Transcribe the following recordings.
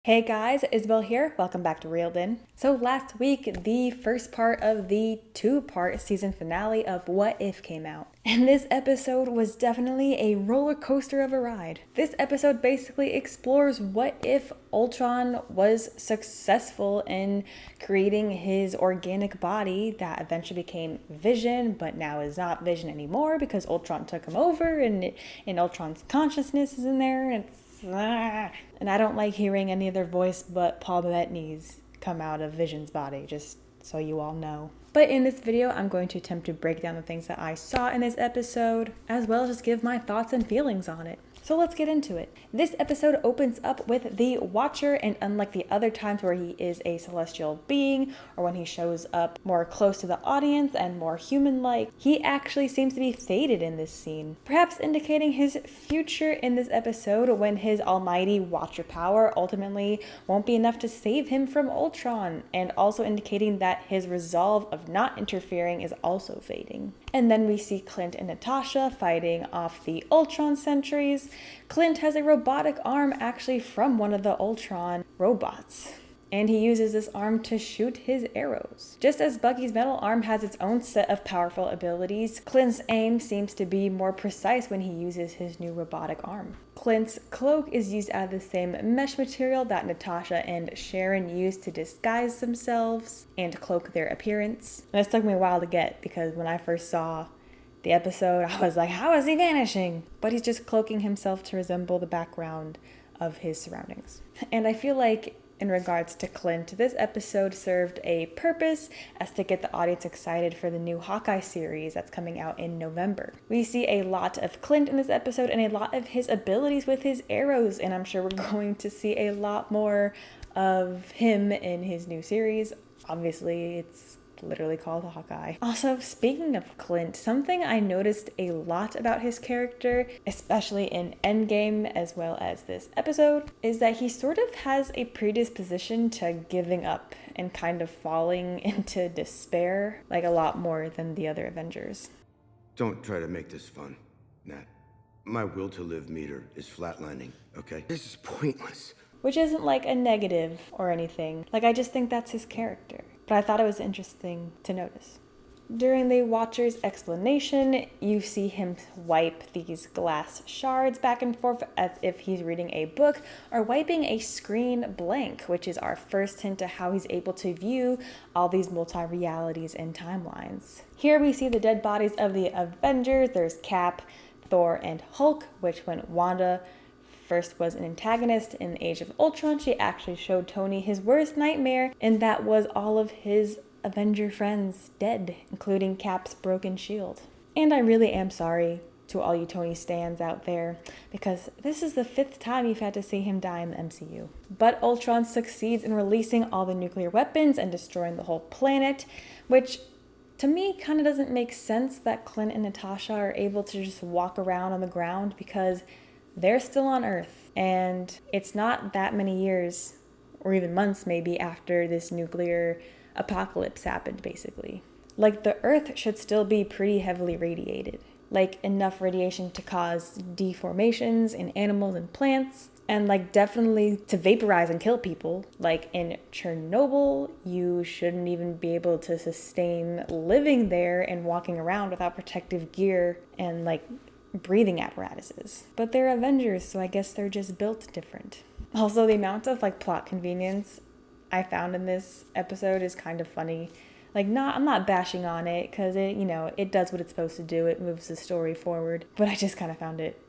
Hey guys, Isabel here. Welcome back to Reeled In. So last week, the first part of the two-part season finale of What If came out. And this episode was definitely a roller coaster of a ride. This episode basically explores what if Ultron was successful in creating his organic body that eventually became Vision, but now is not Vision anymore because Ultron took him over and Ultron's consciousness is in there and and I don't like hearing any other voice but Paul Bettany's come out of Vision's body, just so you all know. But in this video, I'm going to attempt to break down the things that I saw in this episode, as well as just give my thoughts and feelings on it. So let's get into it. This episode opens up with the Watcher, and unlike the other times where he is a celestial being, or when he shows up more close to the audience and more human-like, he actually seems to be faded in this scene, perhaps indicating his future in this episode when his almighty Watcher power ultimately won't be enough to save him from Ultron, and also indicating that his resolve of not interfering is also fading. And then we see Clint and Natasha fighting off the Ultron sentries. Clint has a robotic arm actually from one of the Ultron robots, and he uses this arm to shoot his arrows. Just as Bucky's metal arm has its own set of powerful abilities, Clint's aim seems to be more precise when he uses his new robotic arm. Clint's cloak is used out of the same mesh material that Natasha and Sharon used to disguise themselves and cloak their appearance. And this took me a while to get because when I first saw the episode, I was like, how is he vanishing? But he's just cloaking himself to resemble the background of his surroundings. And I feel like in regards to Clint, this episode served a purpose as to get the audience excited for the new Hawkeye series that's coming out in November. We see a lot of Clint in this episode and a lot of his abilities with his arrows, and I'm sure we're going to see a lot more of him in his new series. Obviously, it's literally called Hawkeye. Also, speaking of Clint, something I noticed a lot about his character, especially in Endgame as well as this episode, is that he sort of has a predisposition to giving up and kind of falling into despair, like a lot more than the other Avengers. Don't try to make this fun, Nat. My will to live meter is flatlining, okay? This is pointless. Which isn't like a negative or anything. Like, I just think that's his character. But I thought it was interesting to notice. During the Watcher's explanation, you see him wipe these glass shards back and forth as if he's reading a book or wiping a screen blank, which is our first hint to how he's able to view all these multi-realities and timelines. Here we see the dead bodies of the Avengers. There's Cap, Thor, and Hulk, which when Wanda first was an antagonist in the Age of Ultron, she actually showed Tony his worst nightmare, and that was all of his Avenger friends dead, including Cap's broken shield. And I really am sorry to all you Tony stans out there, because this is the 5th time you've had to see him die in the MCU. But Ultron succeeds in releasing all the nuclear weapons and destroying the whole planet, which to me kind of doesn't make sense that Clint and Natasha are able to just walk around on the ground, because they're still on Earth, and it's not that many years, or even months maybe, after this nuclear apocalypse happened, basically. Like, the Earth should still be pretty heavily radiated. Like, enough radiation to cause deformations in animals and plants, and like definitely to vaporize and kill people. Like in Chernobyl, you shouldn't even be able to sustain living there and walking around without protective gear and like breathing apparatuses. But they're Avengers, so I guess they're just built different. Also, the amount of like plot convenience I found in this episode is kind of funny. Like, I'm not bashing on it, because it does what it's supposed to do. It moves the story forward. But I just kind of found it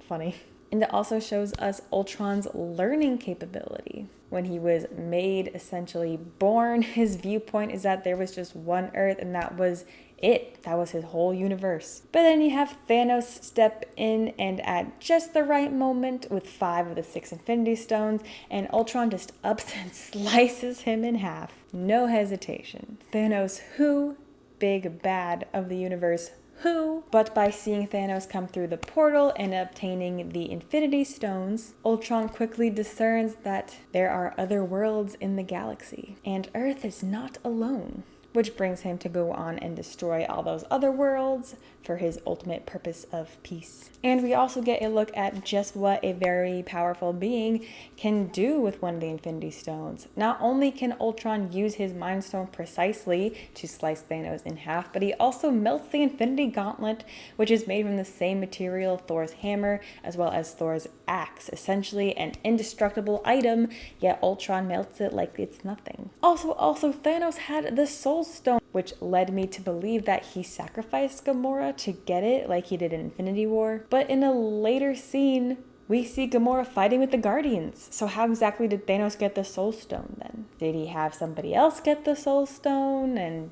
funny. And it also shows us Ultron's learning capability. When he was made, essentially born, his viewpoint is that there was just one Earth, and that was it. That was his whole universe. But then you have Thanos step in, and at just the right moment, with 5 of the 6 Infinity Stones, and Ultron just ups and slices him in half. No hesitation. Thanos who? Big bad of the universe who? But by seeing Thanos come through the portal and obtaining the Infinity Stones, Ultron quickly discerns that there are other worlds in the galaxy, and Earth is not alone. which brings him to go on and destroy all those other worlds for his ultimate purpose of peace. And we also get a look at just what a very powerful being can do with one of the Infinity Stones. Not only can Ultron use his Mind Stone precisely to slice Thanos in half, but he also melts the Infinity Gauntlet, which is made from the same material, Thor's hammer, as well as Thor's axe, essentially an indestructible item, yet Ultron melts it like it's nothing. Also, Thanos had the Soul Stone, which led me to believe that he sacrificed Gamora to get it like he did in Infinity War. But in a later scene, we see Gamora fighting with the Guardians. So how exactly did Thanos get the Soul Stone then? Did he have somebody else get the Soul Stone and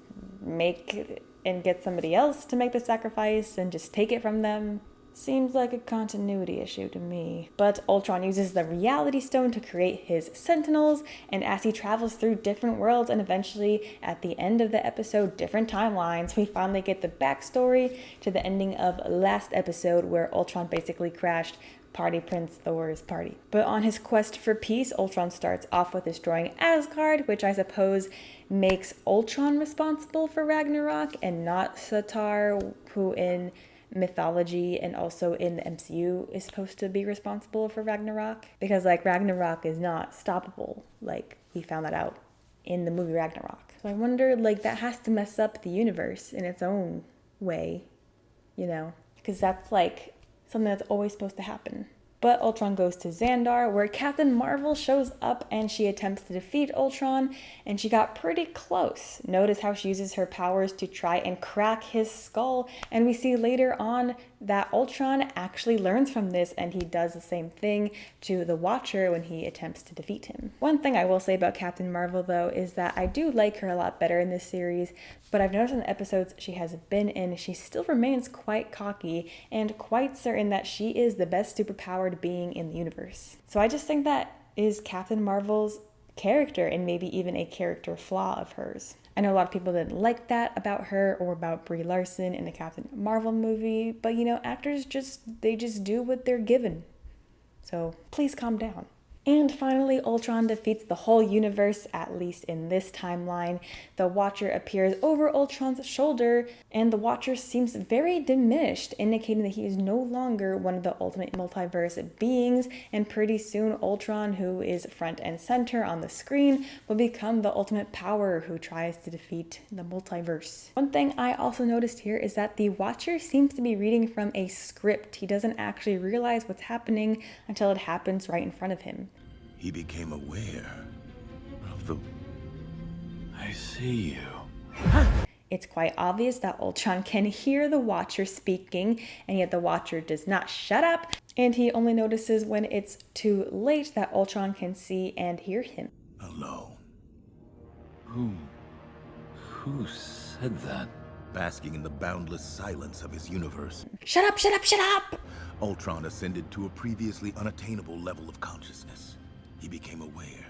get somebody else to make the sacrifice and just take it from them? Seems like a continuity issue to me. But Ultron uses the Reality Stone to create his Sentinels, and as he travels through different worlds and eventually at the end of the episode, different timelines, we finally get the backstory to the ending of last episode where Ultron basically crashed Party Prince Thor's party. But on his quest for peace, Ultron starts off with destroying Asgard, which I suppose makes Ultron responsible for Ragnarok and not Satar, who in mythology and also in the MCU is supposed to be responsible for Ragnarok, because like Ragnarok is not stoppable, like we found that out in the movie Ragnarok. So I wonder, like, that has to mess up the universe in its own way, you know, because that's like something that's always supposed to happen. But Ultron goes to Xandar, where Captain Marvel shows up and she attempts to defeat Ultron, and she got pretty close. Notice how she uses her powers to try and crack his skull, and we see later on that Ultron actually learns from this and he does the same thing to the Watcher when he attempts to defeat him. One thing I will say about Captain Marvel though is that I do like her a lot better in this series, but I've noticed in the episodes she has been in, she still remains quite cocky and quite certain that she is the best superpowered being in the universe. So I just think that is Captain Marvel's character and maybe even a character flaw of hers. I know a lot of people didn't like that about her or about Brie Larson in the Captain Marvel movie, but you know, actors just do what they're given. So please calm down. And finally, Ultron defeats the whole universe, at least in this timeline. The Watcher appears over Ultron's shoulder, and the Watcher seems very diminished, indicating that he is no longer one of the ultimate multiverse beings, and pretty soon Ultron, who is front and center on the screen, will become the ultimate power who tries to defeat the multiverse. One thing I also noticed here is that the Watcher seems to be reading from a script. He doesn't actually realize what's happening until it happens right in front of him. He became aware of the... I see you. It's quite obvious that Ultron can hear the Watcher speaking, and yet the Watcher does not shut up, and he only notices when it's too late that Ultron can see and hear him. Alone. Who said that? Basking in the boundless silence of his universe, Shut up, shut up, shut up! Ultron ascended to a previously unattainable level of consciousness. He became aware.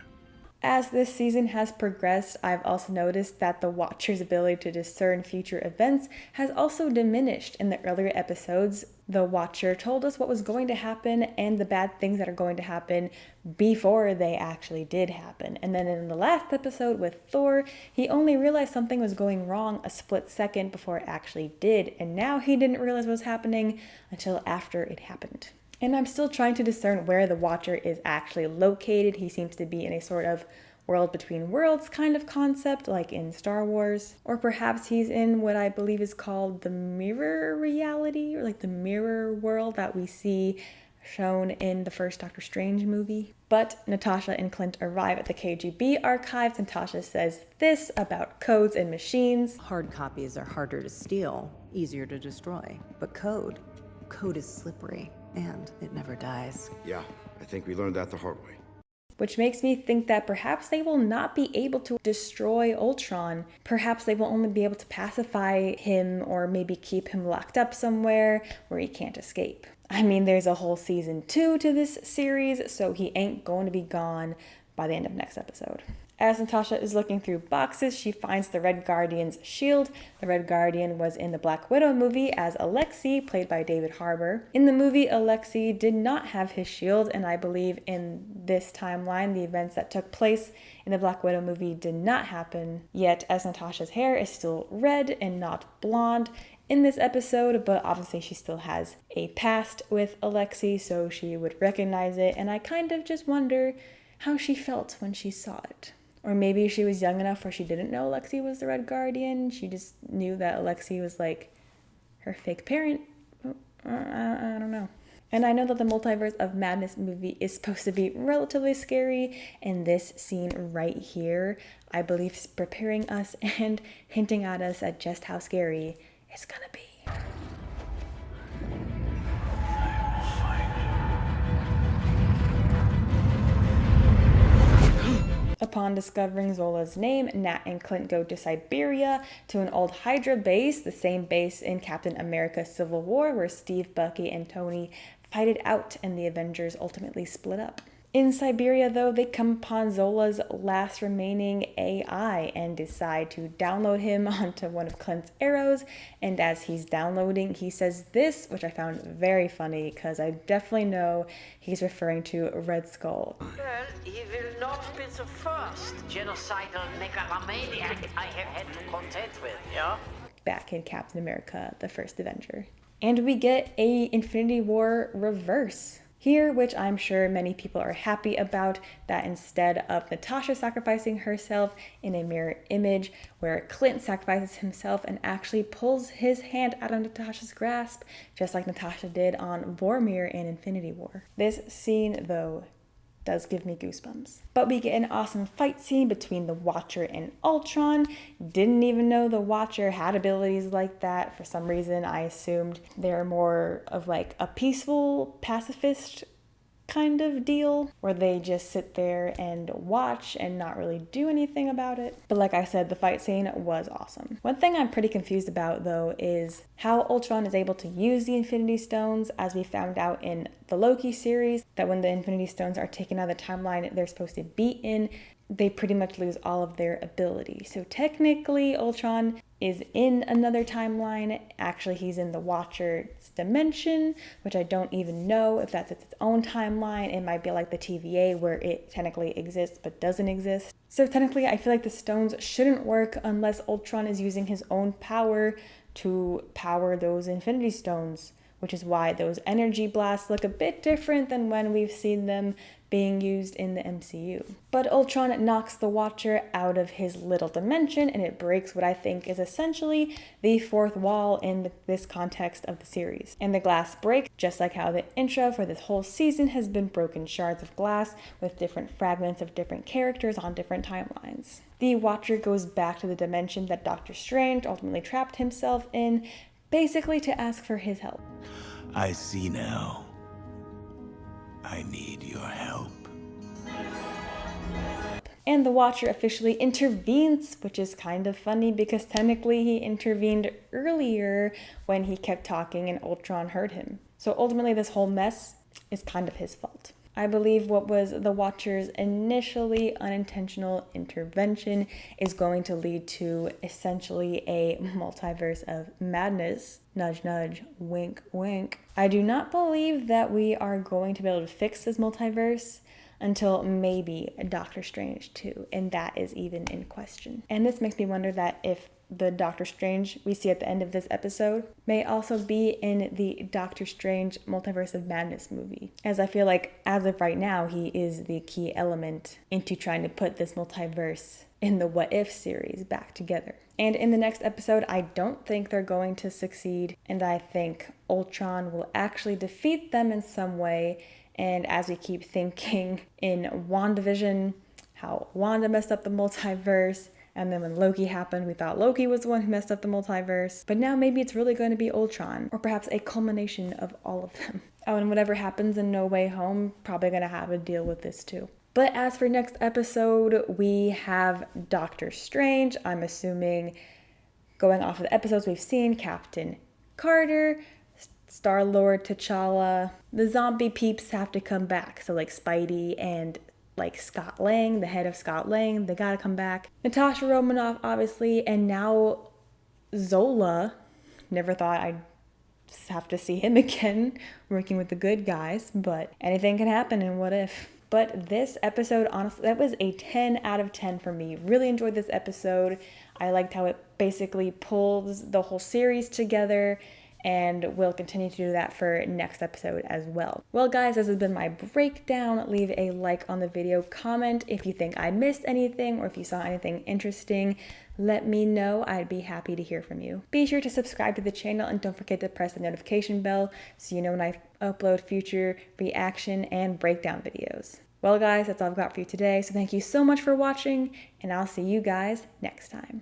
As this season has progressed, I've also noticed that the Watcher's ability to discern future events has also diminished. In the earlier episodes, the Watcher told us what was going to happen and the bad things that are going to happen before they actually did happen. And then in the last episode with Thor, he only realized something was going wrong a split second before it actually did. And now he didn't realize what was happening until after it happened. And I'm still trying to discern where the Watcher is actually located. He seems to be in a sort of world between worlds kind of concept, like in Star Wars. Or perhaps he's in what I believe is called the mirror reality, or like the mirror world that we see shown in the first Doctor Strange movie. But Natasha and Clint arrive at the KGB archives, and Tasha says this about codes and machines. Hard copies are harder to steal, easier to destroy. But code is slippery. And it never dies. Yeah, I think we learned that the hard way. Which makes me think that perhaps they will not be able to destroy Ultron. Perhaps they will only be able to pacify him or maybe keep him locked up somewhere where he can't escape. I mean, there's a whole season 2 to this series, so he ain't going to be gone. by the end of next episode. As Natasha is looking through boxes, she finds the Red Guardian's shield. The Red Guardian was in the Black Widow movie as Alexei, played by David Harbour. In the movie, Alexei did not have his shield, and I believe in this timeline, the events that took place in the Black Widow movie did not happen. Yet, as Natasha's hair is still red and not blonde in this episode, but obviously she still has a past with Alexei, so she would recognize it, and I kind of just wonder how she felt when she saw it. Or maybe she was young enough where she didn't know Alexei was the Red Guardian. She just knew that Alexei was like her fake parent. I don't know. And I know that the Multiverse of Madness movie is supposed to be relatively scary, and this scene right here, I believe, is preparing us and hinting at us at just how scary it's gonna be. Upon discovering Zola's name, Nat and Clint go to Siberia to an old Hydra base, the same base in Captain America Civil War where Steve, Bucky, and Tony fight it out and the Avengers ultimately split up. In Siberia, though, they come upon Zola's last remaining AI and decide to download him onto one of Clint's arrows. And as he's downloading, he says this, which I found very funny because I definitely know he's referring to Red Skull. Well, he will not be the first genocidal megalomaniac I have had to contend with, yeah? Back in Captain America, the First Avenger. And we get a Infinity War reverse here, which I'm sure many people are happy about, that instead of Natasha sacrificing herself in a mirror image where Clint sacrifices himself and actually pulls his hand out of Natasha's grasp, just like Natasha did on Vormir in Infinity War. This scene, though, does give me goosebumps. But we get an awesome fight scene between the Watcher and Ultron. Didn't even know the Watcher had abilities like that. For some reason, I assumed they're more of like a peaceful pacifist kind of deal where they just sit there and watch and not really do anything about it. But like I said, the fight scene was awesome. One thing I'm pretty confused about, though, is how Ultron is able to use the Infinity Stones, as we found out in the Loki series, that when the Infinity Stones are taken out of the timeline they're supposed to be in, they pretty much lose all of their ability. So technically, Ultron is in another timeline. Actually, he's in the Watcher's dimension, which I don't even know if that's its own timeline. It might be like the TVA where it technically exists but doesn't exist. So technically, I feel like the stones shouldn't work unless Ultron is using his own power to power those Infinity Stones, which is why those energy blasts look a bit different than when we've seen them being used in the MCU. But Ultron knocks the Watcher out of his little dimension, and it breaks what I think is essentially the fourth wall in this context of the series. And the glass breaks, just like how the intro for this whole season has been broken shards of glass with different fragments of different characters on different timelines. The Watcher goes back to the dimension that Doctor Strange ultimately trapped himself in, basically to ask for his help. I see now. I need your help. And the Watcher officially intervenes, which is kind of funny because technically he intervened earlier when he kept talking and Ultron heard him. So ultimately this whole mess is kind of his fault. I believe what was the Watcher's initially unintentional intervention is going to lead to essentially a multiverse of madness. Nudge, nudge, wink, wink. I do not believe that we are going to be able to fix this multiverse until maybe Doctor Strange 2, and that is even in question. And this makes me wonder that if the Doctor Strange we see at the end of this episode may also be in the Doctor Strange Multiverse of Madness movie, as I feel like as of right now he is the key element into trying to put this multiverse in the What If series back together. And in the next episode, I don't think they're going to succeed, and I think Ultron will actually defeat them in some way. And as we keep thinking in WandaVision, how Wanda messed up the multiverse, and then when Loki happened, we thought Loki was the one who messed up the multiverse. But now maybe it's really going to be Ultron, or perhaps a culmination of all of them. Oh, and whatever happens in No Way Home, probably going to have to deal with this too. But as for next episode, we have Doctor Strange. I'm assuming, going off of the episodes we've seen, Captain Carter, Star-Lord, T'Challa. The zombie peeps have to come back. So like Spidey and like Scott Lang, the head of Scott Lang. They gotta come back. Natasha Romanoff, obviously, and now Zola. Never thought I'd have to see him again working with the good guys, but anything can happen in What If. But this episode, honestly, that was a 10 out of 10 for me. Really enjoyed this episode. I liked how it basically pulls the whole series together, and we'll continue to do that for next episode as well. Well guys, this has been my breakdown. Leave a like on the video, comment if you think I missed anything or if you saw anything interesting. Let me know. I'd be happy to hear from you. Be sure to subscribe to the channel and don't forget to press the notification bell so you know when I upload future reaction and breakdown videos. Well guys, that's all I've got for you today, so thank you so much for watching, and I'll see you guys next time.